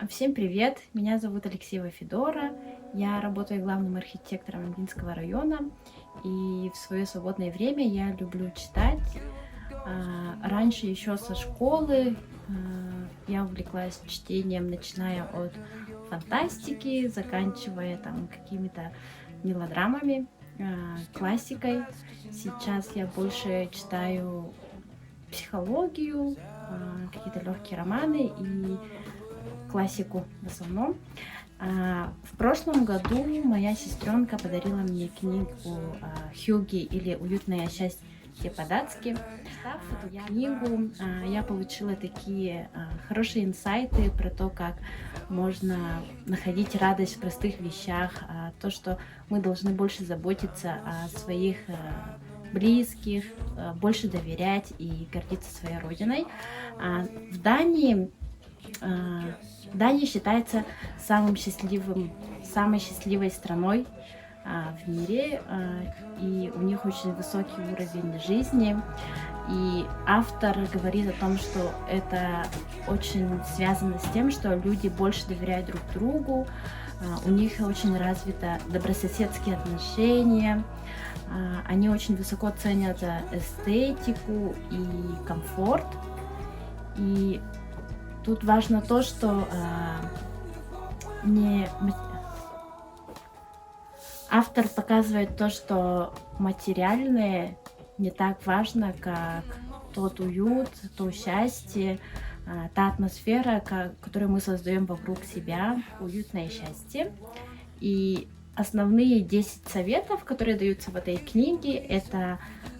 Всем привет! Меня зовут Алексеева Федора. Я работаю главным архитектором Ильинского района. И в свое свободное время я люблю читать. Раньше еще со школы я увлеклась чтением, начиная от фантастики, заканчивая там какими-то мелодрамами, классикой. Сейчас я больше читаю психологию, какие-то легкие романы и классику в основном. В прошлом году моя сестренка подарила мне книгу Хюги или «Уютное счастье по-датски». Читав эту книгу, я получила такие хорошие инсайты про то, как можно находить радость в простых вещах, то, что мы должны больше заботиться о своих близких, больше доверять и гордиться своей родиной. В Дании Дания считается самой счастливой страной в мире, и у них очень высокий уровень жизни. И автор говорит о том, что это очень связано с тем, что люди больше доверяют друг другу, у них очень развито добрососедские отношения, они очень высоко ценят эстетику и комфорт. И тут важно то, что автор показывает то, что материальное не так важно, как тот уют, то счастье, та атмосфера, которую мы создаем вокруг себя, уютное счастье. И основные 10 советов, которые даются в этой книге, это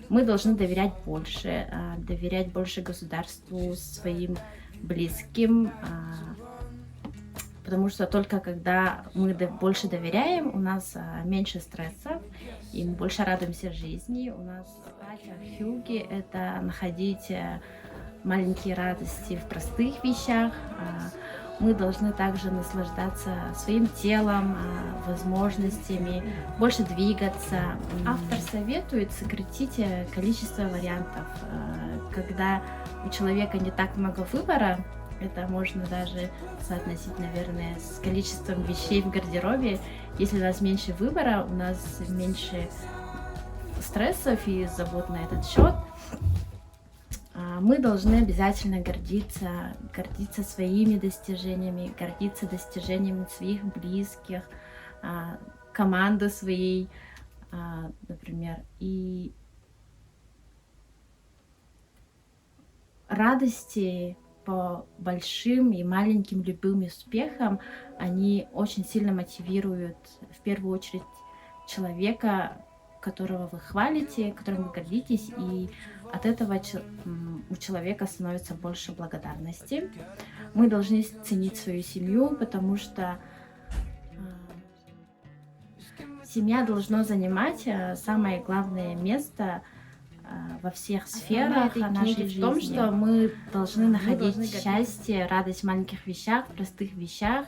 мы должны доверять больше государству, своим близким, потому что только когда мы больше доверяем, у нас меньше стресса, и мы больше радуемся жизни. У нас хюги — это находить маленькие радости в простых вещах. Мы должны также наслаждаться своим телом, возможностями, больше двигаться. Автор советует сократить количество вариантов. Когда у человека не так много выбора, это можно даже соотносить, наверное, с количеством вещей в гардеробе. Если у нас меньше выбора, у нас меньше стрессов и забот на этот счет. Мы должны обязательно гордиться своими достижениями, гордиться достижениями своих близких, команды своей, например. И радости по большим и маленьким любым успехам, они очень сильно мотивируют, в первую очередь, человека, которого вы хвалите, которым вы гордитесь, и от этого у человека становится больше благодарности. Мы должны ценить свою семью, потому что семья должна занимать самое главное место во всех сферах нашей жизни. В том, что мы должны находить счастье, радость в маленьких вещах, в простых вещах,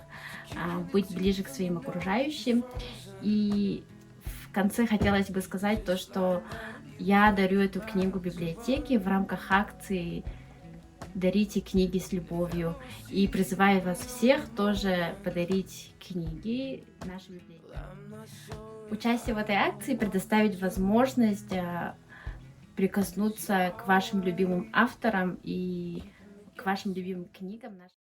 быть ближе к своим окружающим. И в конце хотелось бы сказать то, что я дарю эту книгу библиотеке в рамках акции «Дарите книги с любовью». И призываю вас всех тоже подарить книги нашей библиотеке. Участие в этой акции предоставит возможность прикоснуться к вашим любимым авторам и к вашим любимым книгам.